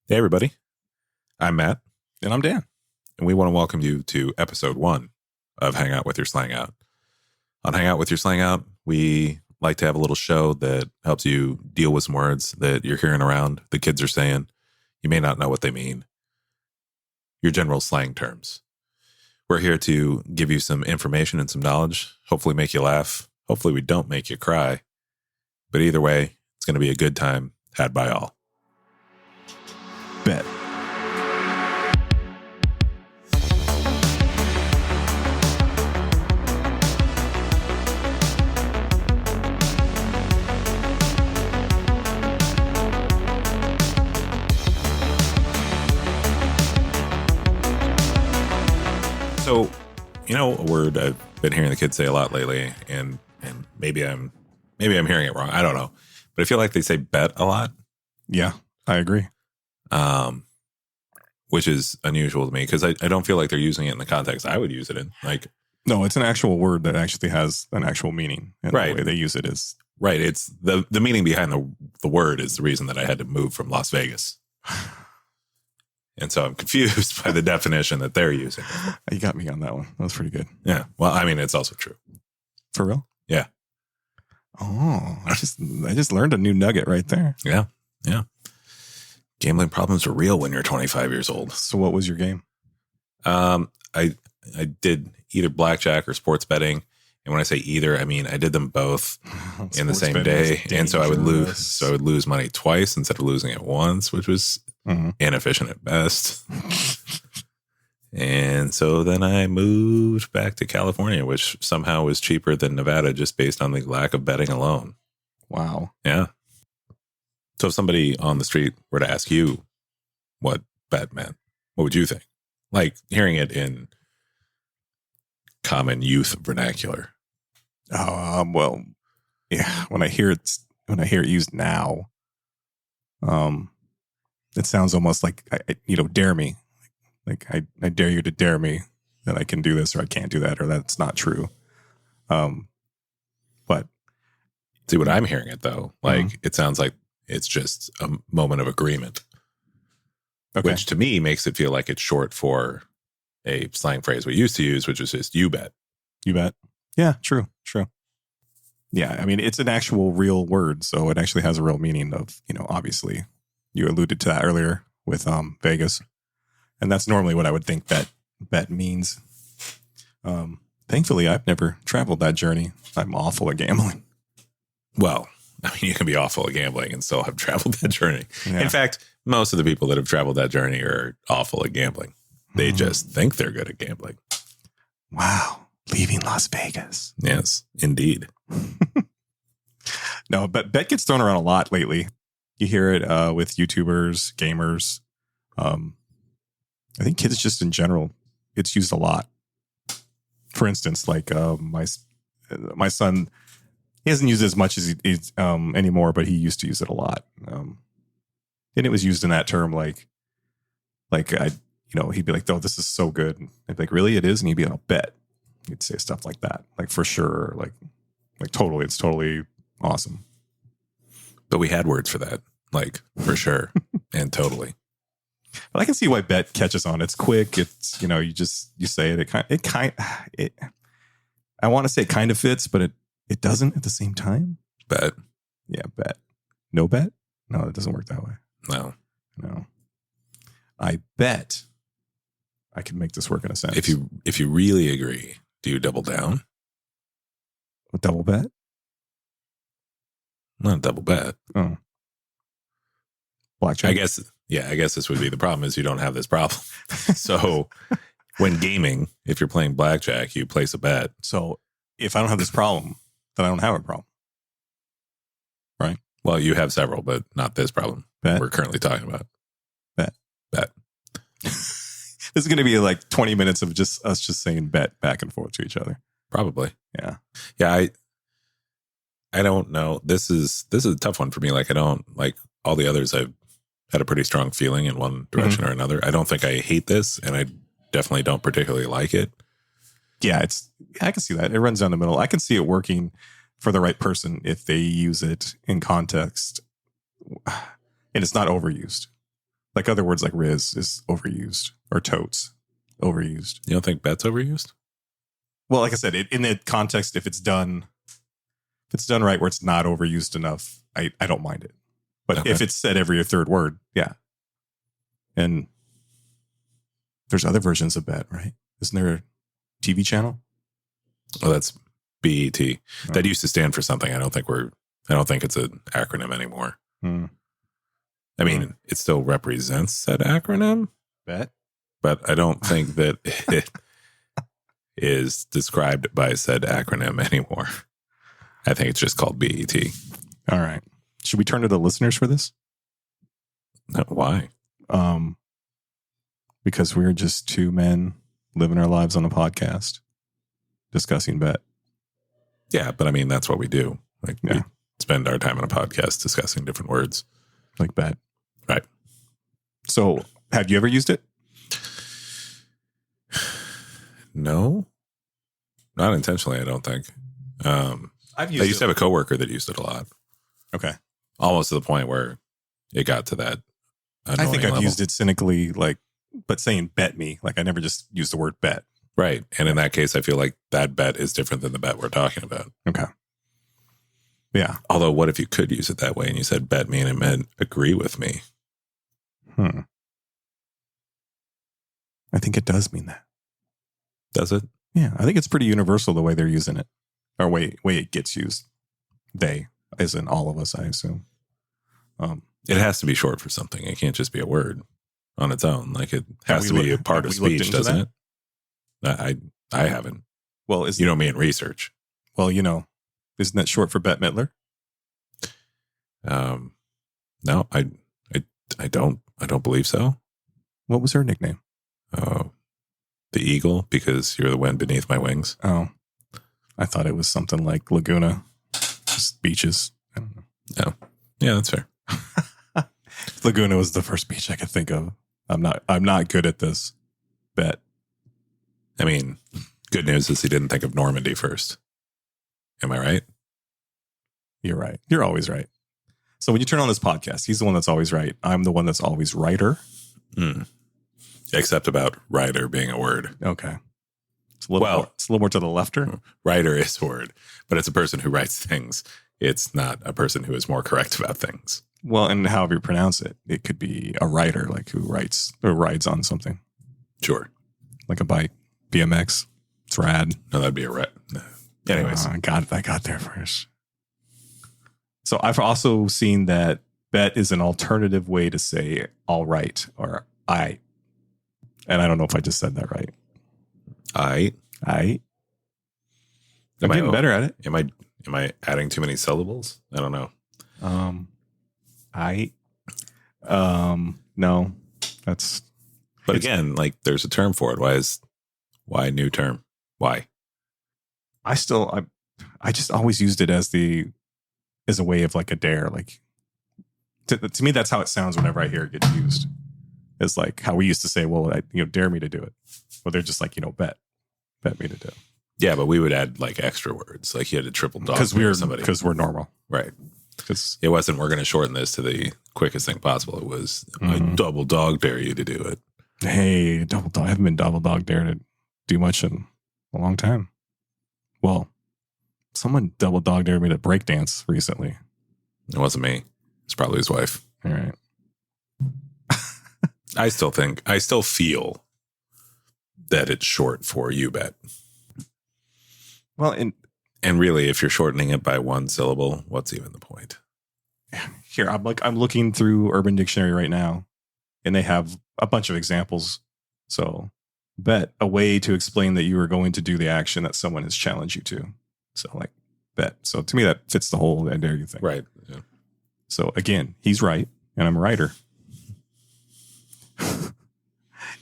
Hey, everybody. I'm Matt. And I'm Dan. And we want to welcome you to episode 1 of Hang Out with Your Slang Out. On Hang Out with Your Slang Out, we like to have a little show that helps you deal with some words that you're hearing around, the kids are saying. You may not know what they mean. Your general slang terms. We're here to give you some information and some knowledge, hopefully make you laugh. Hopefully we don't make you cry. But either way, it's going to be a good time had by all. Bet. So, a word I've been hearing the kids say a lot lately, and maybe I'm hearing it wrong. I don't know. But I feel like they say bet a lot. Yeah, I agree. Which is unusual to me because I don't feel like they're using it in the context I would use it in. Like, no, it's an actual word that actually has an actual meaning. And right. The way they use it is right. It's the meaning behind the word is the reason that I had to move from Las Vegas. And so I'm confused by the definition that they're using. You got me on that one. That was pretty good. Yeah. Well, I mean, it's also true. For real? Yeah. Oh, I just learned a new nugget right there. Yeah. Yeah. Gambling problems are real when you're 25 years old. So what was your game? I did either blackjack or sports betting. And when I say either, I mean I did them both in the same day. And so I would lose. So I would lose money twice instead of losing it once, which was inefficient at best. And so then I moved back to California, which somehow was cheaper than Nevada just based on the lack of betting alone. Wow. Yeah. So if somebody on the street were to ask you what bet meant, what would you think? Like hearing it in common youth vernacular. Well, yeah. When I hear it used now, it sounds almost like dare me. Like I dare you to dare me that I can do this or I can't do that or that's not true. But see what I'm hearing it though. Like it sounds like it's just a moment of agreement, which to me makes it feel like it's short for a slang phrase we used to use, which is just you bet. You bet. Yeah, true. Yeah, I mean, it's an actual real word, so it actually has a real meaning of, obviously, you alluded to that earlier with Vegas. And that's normally what I would think bet means. Thankfully, I've never traveled that journey. I'm awful at gambling. Well, I mean, you can be awful at gambling and still have traveled that journey. Yeah. In fact, most of the people that have traveled that journey are awful at gambling. They just think they're good at gambling. Wow. Leaving Las Vegas. Yes, indeed. No, but bet gets thrown around a lot lately. You hear it with YouTubers, gamers. I think kids just in general, it's used a lot. For instance, like my son, he hasn't used it as much as he anymore, but he used to use it a lot. And it was used in that term, like he'd be like, "Oh, this is so good." And I'd be like, "Really, it is?" And he'd be like, "I'll bet." He'd say stuff like that, like for sure, like totally, it's totally awesome. But we had words for that, like for sure and totally. But I can see why bet catches on. It's quick. It's you say it. I want to say it kind of fits, but it doesn't at the same time. Bet. Yeah, bet. No bet? No, it doesn't work that way. No. I bet I can make this work in a sentence. If you really agree, do you double down? A double bet? Not a double bet. Oh. Blackjack. I guess this would be the problem is you don't have this problem. So when gaming, if you're playing blackjack, you place a bet. So if I don't have this problem, then I don't have a problem. Right? Well, you have several, but not this problem Bet. we're currently talking about. Bet. This is going to be like 20 minutes of just us just saying bet back and forth to each other. Probably. Yeah. Yeah. I don't know. This is a tough one for me. Like I don't like all the others. I've had a pretty strong feeling in one direction or another. I don't think I hate this, and I definitely don't particularly like it. Yeah, I can see that. It runs down the middle. I can see it working for the right person if they use it in context and it's not overused. Like other words like Riz is overused, or totes overused. You don't think bet's overused? Well, like I said, in the context, if it's done right where it's not overused enough, I don't mind it. But Okay. if it's said every third word, yeah. And there's other versions of bet, right? Isn't there a TV channel? Well, that's BET. Oh. That used to stand for something. I don't think it's an acronym anymore. I mean, it still represents said acronym, Bet. but I don't think that it is described by said acronym anymore. I think it's just called BET. All right. Should we turn to the listeners for this? Why? Because we're just two men living our lives on a podcast discussing bet. Yeah, but I mean, that's what we do. Like, Yeah. we spend our time on a podcast discussing different words. Like bet. Right. So, have you ever used it? No, not intentionally, I don't think. I've I used to have a coworker that used it a lot. Okay. Almost to the point where it got to that. I think I've used it cynically, like, but saying bet me. Like, I never just used the word bet. Right. And in that case, I feel like that bet is different than the bet we're talking about. Okay. Yeah. Although, what if you could use it that way and you said bet me and it meant agree with me? I think it does mean that. Does it? Yeah. I think it's pretty universal the way they're using it, or way it gets used. They, as in all of us, I assume. It has to be short for something. It can't just be a word on its own. Like, it has to be a part of speech, doesn't it? I haven't. Well, you know me in research. Well, isn't that short for Bette Midler? No, I don't believe so. What was her nickname? The Eagle, because you're the wind beneath my wings. Oh, I thought it was something like Laguna, just beaches. I don't know. No, yeah, that's fair. Laguna was the first beach I could think of. I'm not good at this. Bet. I mean, good news is he didn't think of Normandy first. Am I right? You're right. You're always right. So when you turn on this podcast, he's the one that's always right. I'm the one that's always righter. Except about writer being a word. Okay. It's a little more to the lefter. Writer is a word, but it's a person who writes things. It's not a person who is more correct about things. Well, and however you pronounce it, it could be a writer, like who writes or rides on something. Sure. Like a bike, BMX. It's rad. No, that'd be a rat. Anyways. I got there first. So I've also seen that bet is an alternative way to say all right or I. And I don't know if I just said that right. I. I'm getting better at it. Am I adding too many syllables? I don't know. No, that's. But again, like, there's a term for it. Why new term? Why? I just always used it as a way of like a dare. Like to me, that's how it sounds whenever I hear it get used. It's like how we used to say, well, dare me to do it. Well, they're just like, bet me to do it. Yeah, but we would add like extra words. Like you had a triple dog because we're normal. Right. Because it wasn't, we're going to shorten this to the quickest thing possible. It was, I double dog dare you to do it. Hey, double dog. I haven't been double dog dared to do much in a long time. Well, someone double dog dared me to break dance recently. It wasn't me. It's probably his wife. All right. I still feel that it's short for you bet. Well, and really, if you're shortening it by one syllable, what's even the point? Here, I'm looking through Urban Dictionary right now, and they have a bunch of examples. So, bet, a way to explain that you are going to do the action that someone has challenged you to. So, like, bet. So, to me, that fits the whole I dare you thing. Right. Yeah. So, again, he's right, and I'm a writer.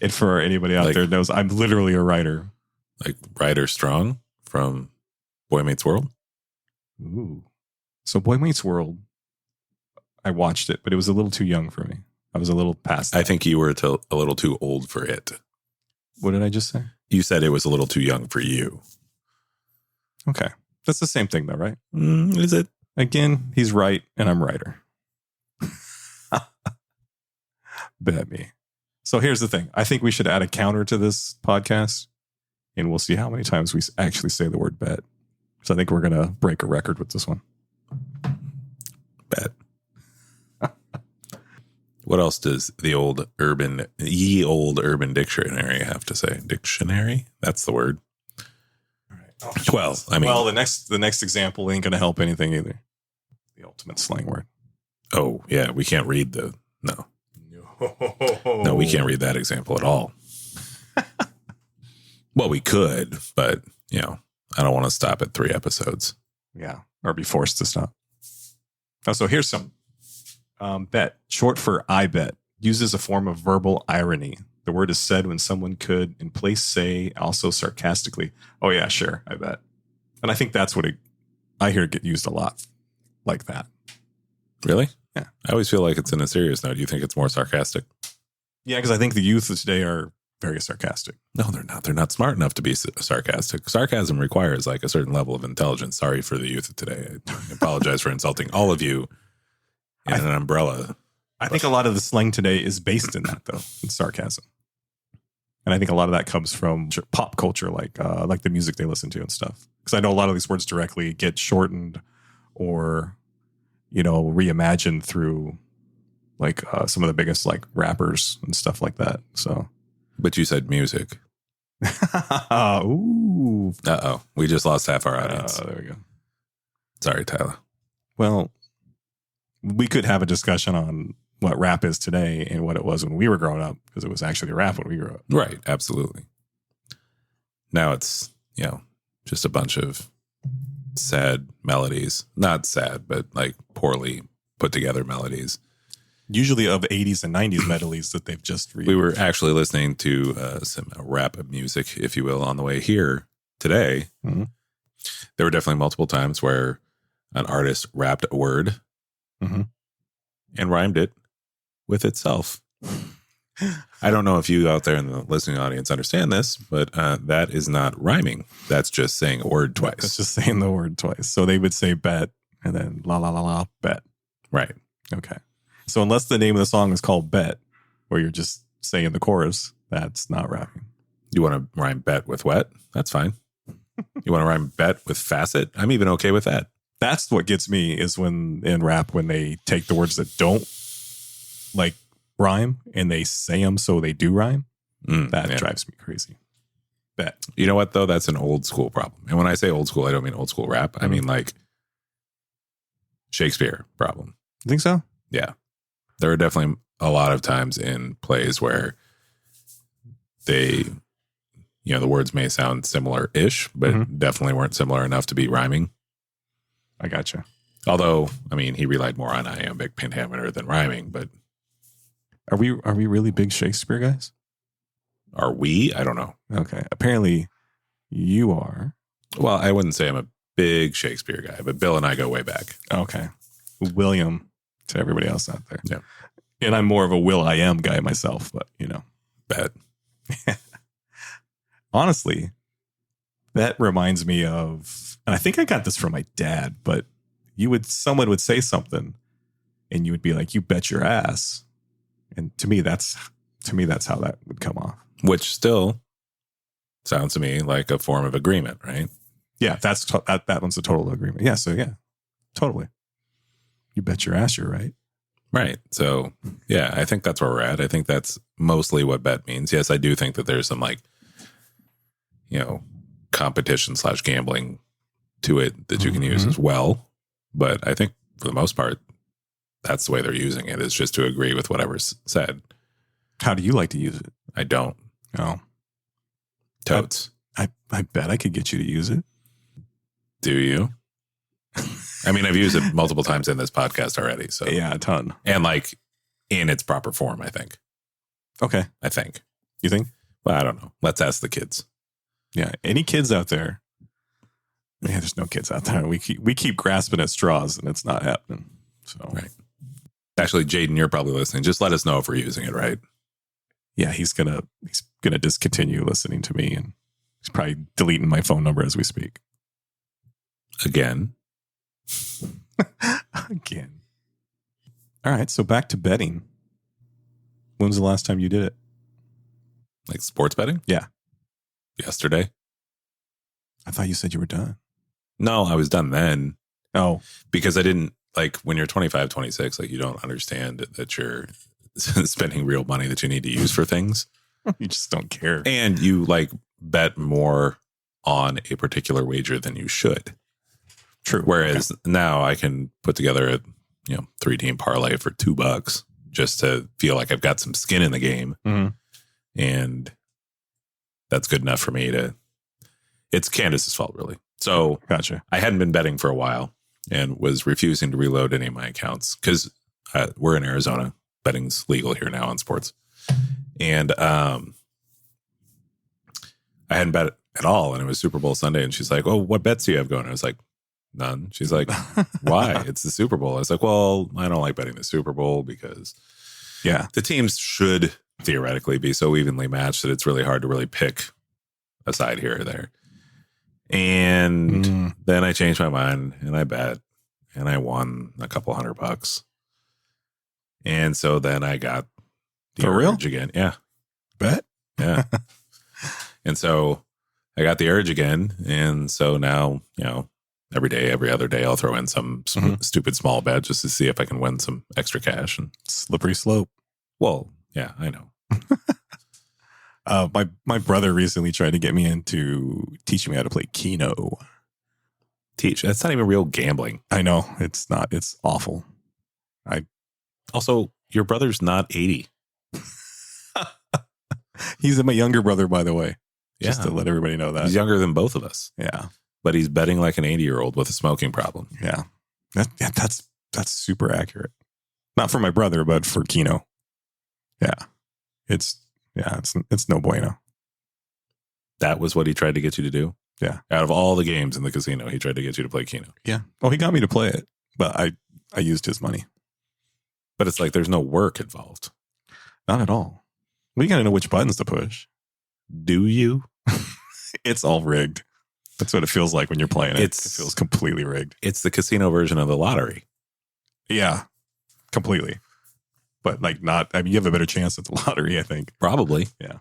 And for anybody out there knows, I'm literally a writer. Like Ryder Strong from Boy Meets World? Ooh. So Boy Meets World, I watched it, but it was a little too young for me. I was a little past that. I think you were a little too old for it. What did I just say? You said it was a little too young for you. Okay. That's the same thing though, right? Is it? Again, he's right and I'm writer. Bet me. So here's the thing. I think we should add a counter to this podcast, and we'll see how many times we actually say the word bet. So I think we're going to break a record with this one. Bet. What else does the old urban dictionary have to say? Dictionary? That's the word. All right. Well, I mean, the next example ain't going to help anything either. The ultimate slang word. Oh, yeah. We can't read no, we can't read that example at all. Well, we could, but, I don't want to stop at 3 episodes. Yeah. Or be forced to stop. Oh, so here's some. Bet, short for I bet, uses a form of verbal irony. The word is said when someone could, in place, say also sarcastically, oh, yeah, sure, I bet. And I think that's what I hear it get used a lot like that. Really? Yeah. I always feel like it's in a serious note. Do you think it's more sarcastic? Yeah, because I think the youth of today are very sarcastic. No, they're not. They're not smart enough to be sarcastic. Sarcasm requires like a certain level of intelligence. Sorry for the youth of today. I apologize for insulting all of you in an umbrella. I think a lot of the slang today is based in that, though, in sarcasm. And I think a lot of that comes from pop culture, like the music they listen to and stuff. Because I know a lot of these words directly get shortened or, reimagined through like some of the biggest like rappers and stuff like that. So, but you said music. Ooh. Uh-oh. We just lost half our audience. There we go. Sorry, Tyler. Well, we could have a discussion on what rap is today and what it was when we were growing up, because it was actually rap when we grew up. Right. Absolutely. Now it's, just a bunch of sad melodies. Not sad, but like poorly put together melodies. Usually of 80s and 90s melodies that they've just We were actually listening to some rap music, if you will, on the way here today. Mm-hmm. There were definitely multiple times where an artist rapped a word and rhymed it with itself. I don't know if you out there in the listening audience understand this, but that is not rhyming. That's just saying a word twice. That's just saying the word twice. So they would say bet and then la la la la bet. Right. Okay. So unless the name of the song is called Bet, or you're just saying the chorus, that's not rapping. You want to rhyme bet with wet? That's fine. You want to rhyme bet with facet? I'm even okay with that. That's what gets me is when in rap, when they take the words that don't like rhyme and they say them so they do rhyme. That drives me crazy. Bet. You know what, though? That's an old school problem. And when I say old school, I don't mean old school rap. I mean like Shakespeare problem. You think so? Yeah. There are definitely a lot of times in plays where they, the words may sound similar-ish, but definitely weren't similar enough to be rhyming. I gotcha. Although, I mean, he relied more on iambic pentameter than rhyming, but... Are we really big Shakespeare guys? Are we? I don't know. Okay. Apparently you are. Well, I wouldn't say I'm a big Shakespeare guy, but Bill and I go way back. Okay. William to everybody else out there. Yeah. And I'm more of a Will.I.am guy myself, but Bet. Honestly, that reminds me of, and I think I got this from my dad, but someone would say something and you would be like, you bet your ass. And to me, that's how that would come off. Which still sounds to me like a form of agreement, right? Yeah, that one's a total agreement. Yeah, so yeah, totally. You bet your ass you're right. Right. So, yeah, I think that's where we're at. I think that's mostly what bet means. Yes, I do think that there's some competition / gambling to it that you can use as well. But I think for the most part, that's the way they're using it, is just to agree with whatever's said. How do you like to use it? I don't. Oh. Totes. I bet I could get you to use it. Do you? I mean, I've used it multiple times in this podcast already. So yeah, a ton. And like in its proper form, I think. Okay. I think. You think? Well, I don't know. Let's ask the kids. Yeah. Any kids out there? Yeah, there's no kids out there. We keep grasping at straws and it's not happening. So right. Actually, Jaden, you're probably listening. Just let us know if we're using it right. Yeah, he's gonna discontinue listening to me, and he's probably deleting my phone number as we speak. Again. Again. All right, so back to betting. When's the last time you did it? Like sports betting? Yeah. Yesterday. I thought you said you were done. No, I was done then. Oh. Because I didn't, like, when you're 25, 26, like, you don't understand that you're spending real money that you need to use for things. You just don't care. And you, like, bet more on a particular wager than you should. True. Whereas now I can put together a 3-team parlay for $2 just to feel like I've got some skin in the game. Mm-hmm. And that's good enough for me to, it's Candace's fault, really. So gotcha. I hadn't been betting for a while and was refusing to reload any of my accounts because we're in Arizona. Betting's legal here now on sports. And I hadn't bet at all. And it was Super Bowl Sunday. And she's like, "Oh, what bets do you have going?" I was like, "None." She's like, "Why? It's the Super Bowl." I was like, "Well, I don't like betting the Super Bowl because the teams should theoretically be so evenly matched that it's really hard to really pick a side here or there." And then I changed my mind and I bet and I won a couple $100. And so then I got the urge again. Yeah. Bet? Yeah. And so I got the urge again. And so now, every day, every other day, I'll throw in some stupid small bet just to see if I can win some extra cash. And slippery slope. Well, yeah, I know. My brother recently tried to get me into teaching me how to play Keno. That's not even real gambling. I know. It's not. It's awful. Also, your brother's not 80. He's my younger brother, by the way. Just Yeah. to let everybody know that. He's younger than both of us. Yeah. But he's betting like an 80-year-old with a smoking problem. Yeah. That's super accurate. Not for my brother, but for Keno. Yeah. It's no bueno. That was what he tried to get you to do? Yeah. Out of all the games in the casino, he tried to get you to play Keno. Yeah. Oh, he got me to play it, but I used his money. But it's like there's no work involved. Not at all. We got to know which buttons to push. Do you? It's all rigged. That's what it feels like when you're playing it. It feels completely rigged. It's the casino version of the lottery. Yeah, completely. But not, you have a better chance at the lottery, I think. Probably. Yeah.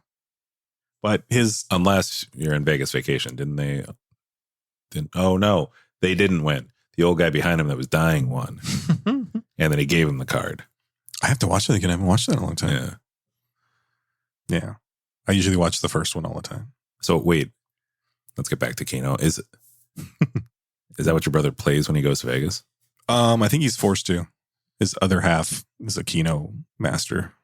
But unless you're in Vegas Vacation, oh no, they didn't win. The old guy behind him that was dying won. And then he gave him the card. I have to watch it again. I haven't watched that in a long time. Yeah. Yeah. I usually watch the first one all the time. So wait, let's get back to Keno. Is that what your brother plays when he goes to Vegas? I think he's forced to. His other half is a Keno master.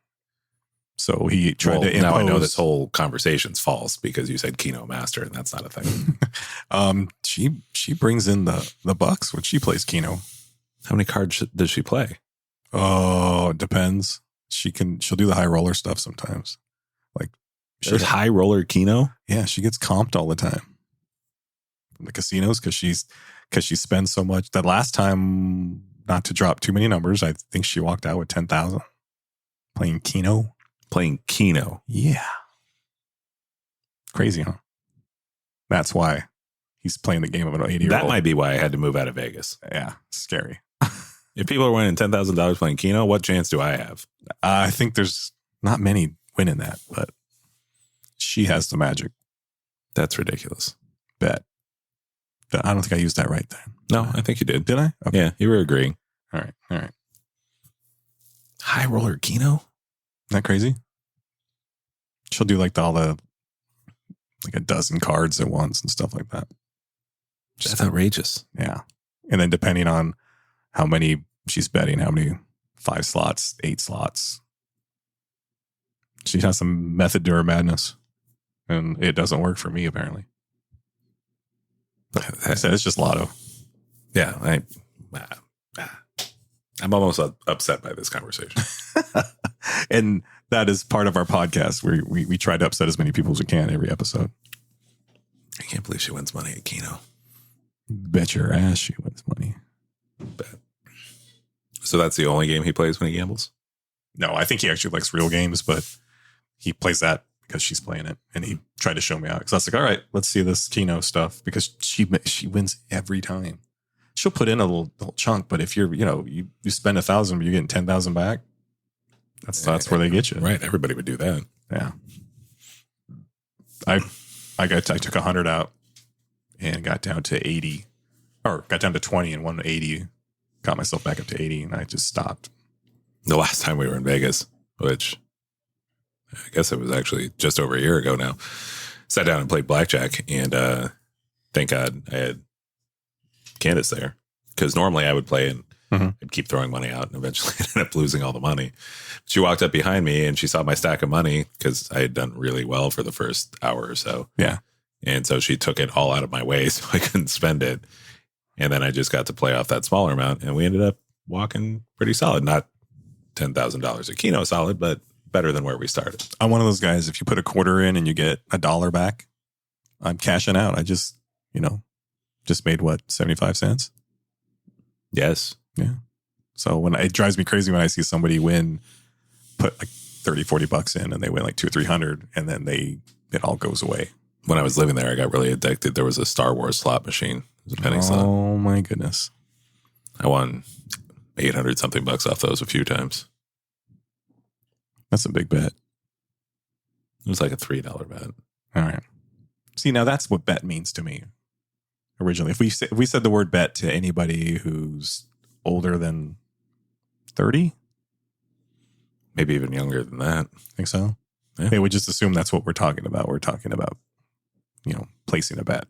So he tried to impose. Now I know this whole conversation's false because you said Keno master and that's not a thing. She brings in the bucks when she plays Keno. How many cards does she play? Oh, it depends. She'll do the high roller stuff sometimes. Like there's high roller Keno? Yeah, she gets comped all the time from the casinos because she spends so much. That last time, not to drop too many numbers, I think she walked out with 10,000 playing Keno. Playing Keno. Yeah. Crazy, huh? That's why he's playing the game of an 80-year-old. That might be why I had to move out of Vegas. Yeah, scary. If people are winning $10,000 playing Keno, what chance do I have? I think there's not many winning that, but she has the magic. That's ridiculous. Bet. I don't think I used that right then. No, I think you did. Did I? Okay. Yeah, you were agreeing. All right. High roller Keno? Isn't that crazy? She'll do like a dozen cards at once and stuff like that. That's outrageous. Yeah. And then depending on how many she's betting, how many 5 slots, 8 slots. She has some method to her madness. And it doesn't work for me, apparently. I said it's just lotto. Yeah. I'm almost upset by this conversation. And that is part of our podcast where we try to upset as many people as we can every episode. I can't believe she wins money at Keno. Bet your ass she wins money. Bet. So that's the only game he plays when he gambles? No, I think he actually likes real games, but he plays that because she's playing it. And he tried to show me out. Because I was like, all right, let's see this Keno stuff. Because she wins every time. She'll put in a little chunk, but if you're, you spend 1,000, but you're getting 10,000 back, That's where they get you. Right. Everybody would do that. Yeah. I took 100 out and got down to 80, or got down to 20 and won 80. Got myself back up to 80, and I just stopped. The last time we were in Vegas, which I guess it was actually just over a year ago now, sat down and played blackjack, and thank God I had Candace there, because normally I would play and I'd keep throwing money out and eventually end up losing all the money. She walked up behind me and she saw my stack of money because I had done really well for the first hour or so. Yeah. And so she took it all out of my way so I couldn't spend it. And then I just got to play off that smaller amount, and we ended up walking pretty solid. Not $10,000 a keno solid, but better than where we started. I'm one of those guys, if you put a quarter in and you get $1 back, I'm cashing out. I just made what, 75 cents? Yes. Yeah. So it drives me crazy when I see somebody put like 30, 40 bucks in, and they win like 200 or 300, and then it all goes away. When I was living there, I got really addicted. There was a Star Wars slot machine. It was a penny slot. Oh my goodness. I won 800 something bucks off those a few times. That's a big bet. It was like a $3 bet. All right. See, now that's what bet means to me. Originally, if we said the word bet to anybody who's older than 30, maybe even younger than that. Think so? Yeah. They would just assume that's what we're talking about. We're talking about, placing a bet.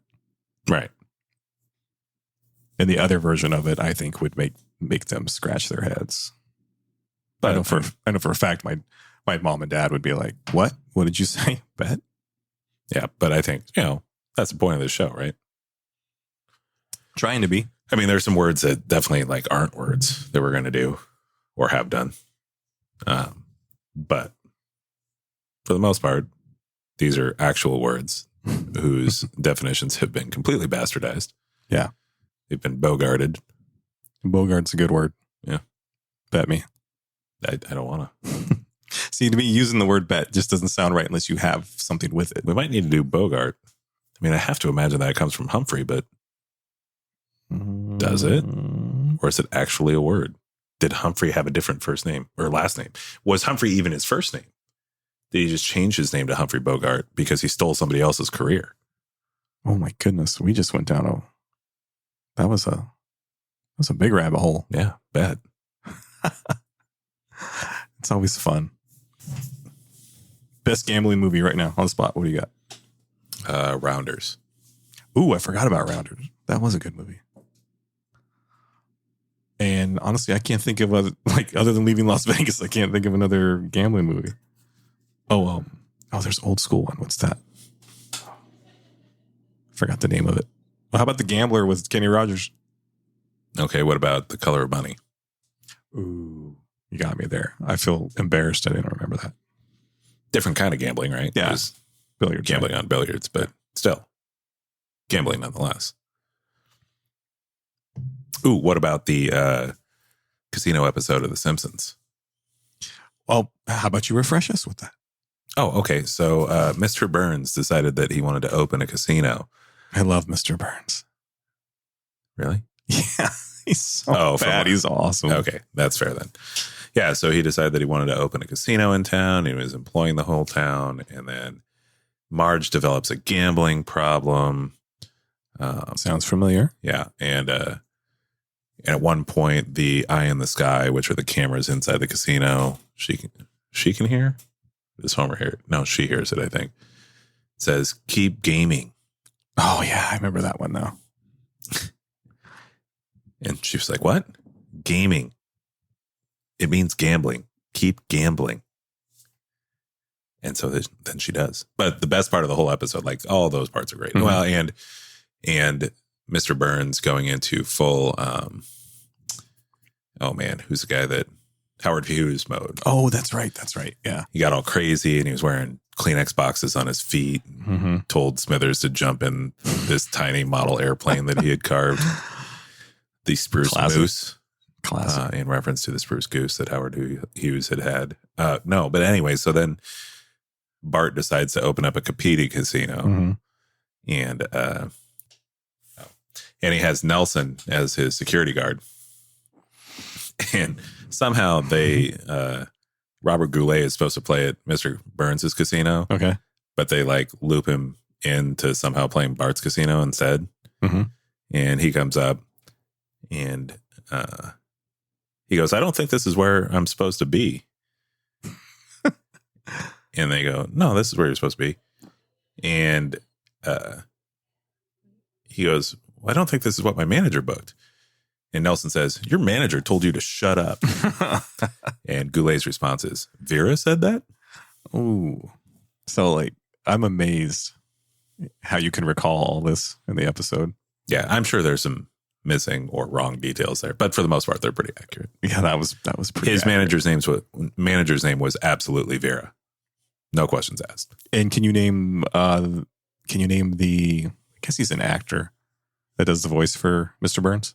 Right. And the other version of it, I think, would make them scratch their heads. But I know for a fact my mom and dad would be like, "What? What did you say? Bet?" Yeah, but I think, that's the point of this show, right? Trying to be. I mean, there's some words that definitely aren't words that we're going to do or have done. But for the most part, these are actual words whose definitions have been completely bastardized. Yeah. They've been bogarted. Bogart's a good word. Yeah. Bet me. I don't want to. See, to me, using the word bet just doesn't sound right unless you have something with it. We might need to do Bogart. I mean, I have to imagine that it comes from Humphrey, but does it? Or is it actually a word? Did Humphrey have a different first name or last name? Was Humphrey even his first name? Did he just change his name to Humphrey Bogart because he stole somebody else's career? Oh my goodness. We just went down that was a big rabbit hole. Yeah, bet. It's always fun. Best gambling movie right now on the spot. What do you got? Rounders. Ooh, I forgot about Rounders. That was a good movie. And honestly, I can't think of other than Leaving Las Vegas, I can't think of another gambling movie. Oh, there's Old School one. What's that? Forgot the name of it. Well, how about The Gambler with Kenny Rogers? Okay, what about The Color of Money? Ooh, you got me there. I feel embarrassed I didn't remember that. Different kind of gambling, right? Yeah. Billiards. Gambling on billiards, but still gambling nonetheless. Ooh, what about the casino episode of The Simpsons? Well, how about you refresh us with that? Oh, okay. So Mr. Burns decided that he wanted to open a casino. I love Mr. Burns. Really? Yeah. He's so bad. He's awesome. Okay. That's fair then. Yeah. So he decided that he wanted to open a casino in town. He was employing the whole town. And then Marge develops a gambling problem. Sounds familiar. Yeah. And at one point, the eye in the sky, which are the cameras inside the casino, she can hear? Does Homer hear it? No, she hears it, I think. It says, "Keep gaming." Oh, yeah. I remember that one now. And she was like, "What? Gaming. It means gambling. Keep gambling." And so then she does. But the best part of the whole episode, all those parts are great. Mm-hmm. Well, and Mr. Burns going into full, who's the guy that Howard Hughes mode? Oh, that's right. Yeah. He got all crazy and he was wearing Kleenex boxes on his feet. Mm-hmm. Told Smithers to jump in this tiny model airplane that he had carved. The Spruce Moose. Classic. In reference to the Spruce Goose that Howard Hughes had. No, but anyway, so then Bart decides to open up a Kapiti casino. Mm-hmm. And he has Nelson as his security guard. And somehow they Robert Goulet is supposed to play at Mr. Burns' casino, Okay. but they like loop him into somehow playing Bart's casino instead. Mm-hmm. And he comes up and he goes, I don't think this is where I'm supposed to be. And they go, no, this is where you're supposed to be. And he goes, well, I don't think this is what my manager booked. And Nelson says, your manager told you to shut up. And Goulet's response is, Vera said that? Ooh. So, like, I'm amazed how you can recall all this in the episode. Yeah, I'm sure there's some missing or wrong details there, but for the most part, they're pretty accurate. Yeah, that was pretty His accurate. manager's name was absolutely Vera. No questions asked. And can you name the, I guess he's an actor that does the voice for Mr. Burns?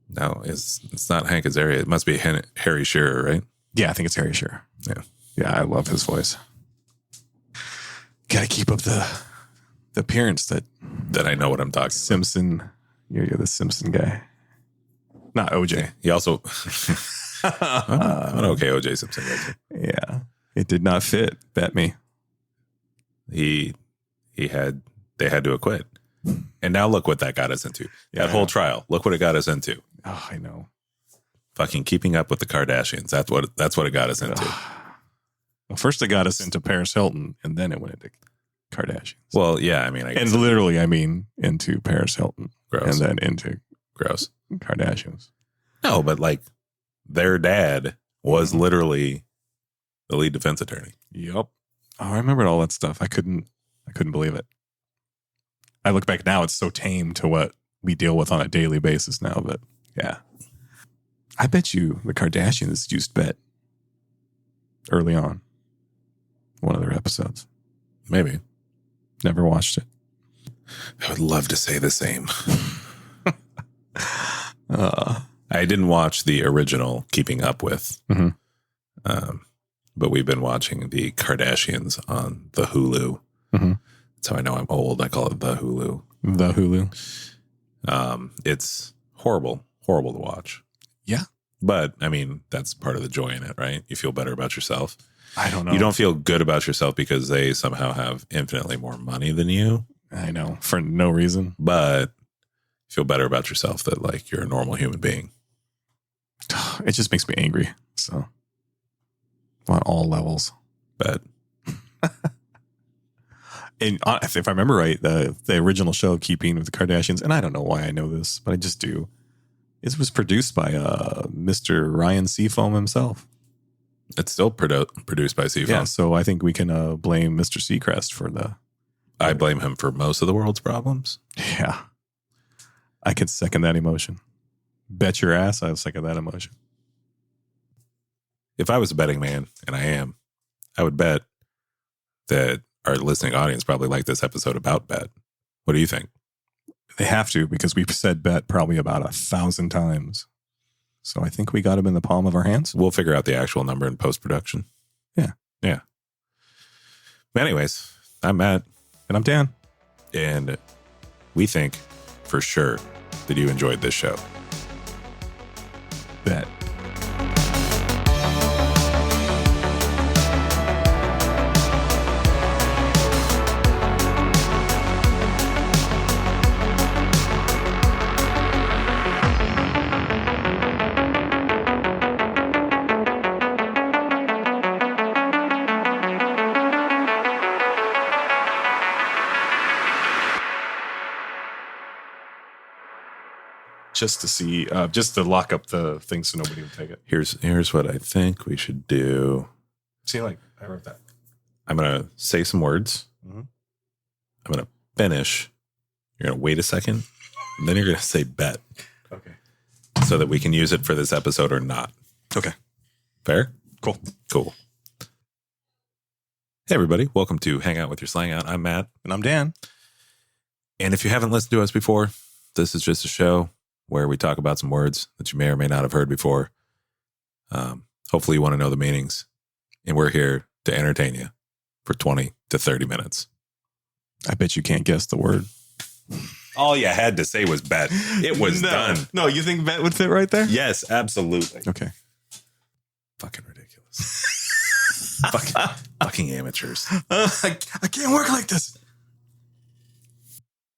No, it's not Hank Azaria. It must be Harry Shearer, right? Yeah, I think it's Harry Shearer. Yeah. Yeah, I love his voice. Got to keep up the appearance that I know what I'm talking Simpson. You're the Simpson guy. Not OJ. about. He also... I'm an okay OJ Simpson guy too. Yeah. It did not fit. Bet me. They had to acquit. And now look what that got us into. Yeah, That whole trial. Look what it got us into. Oh, I know. Fucking keeping up with the Kardashians. That's what it got us into. Well, first it got us into Paris Hilton, and then it went into Kardashians. Well, yeah, I mean, I guess And literally, I mean, into Paris Hilton. Gross. And then into Gross. Kardashians. No, but like their dad was literally the lead defense attorney. Yep. Oh, I remembered all that stuff. I couldn't believe it. I look back now, it's so tame to what we deal with on a daily basis now, but yeah. I bet you the Kardashians used Bet early on. One of their episodes. Maybe. Never watched it. I would love to say the same. I didn't watch the original Keeping Up With, but we've been watching the Kardashians on the Hulu. Mm-hmm. That's how I know I'm old. I call it the Hulu. The Hulu. It's horrible to watch. Yeah. But, I mean, that's part of the joy in it, right? You feel better about yourself. I don't know. You don't feel good about yourself because they somehow have infinitely more money than you. I know. For no reason. But you feel better about yourself that, like, you're a normal human being. It just makes me angry. So, on all levels. But... And if I remember right, the original show, Keeping with the Kardashians, and I don't know why I know this, but I just do. It was produced by Mr. Ryan Seafoam himself. It's still produced by Seafoam. Yeah, so I think we can blame Mr. Seacrest for the... I blame him for most of the world's problems. Yeah. I could second that emotion. Bet your ass I'll second that emotion. If I was a betting man, and I am, I would bet that our listening audience probably liked this episode about Bet. What do you think? They have to, because we've said Bet probably about 1,000 times. So I think we got him in the palm of our hands. We'll figure out the actual number in post-production. Yeah. Yeah. But anyways, I'm Matt. And I'm Dan. And we think for sure that you enjoyed this show. Bet. Just to see, just to lock up the thing so nobody would take it. Here's what I think we should do. See, like, I wrote that. I'm going to say some words. Mm-hmm. I'm going to finish. You're going to wait a second. And then you're going to say bet. Okay. So that we can use it for this episode or not. Okay. Fair? Cool. Cool. Hey, everybody. Welcome to Hang Out with Your Slang Out. I'm Matt. And I'm Dan. And if you haven't listened to us before, this is just a show where we talk about some words that you may or may not have heard before. Hopefully you want to know the meanings. And we're here to entertain you for 20 to 30 minutes. I bet you can't guess the word. All you had to say was bet. It was done. No, you think bet would fit right there? Yes, absolutely. Okay. Fucking ridiculous. Fucking amateurs. I can't work like this.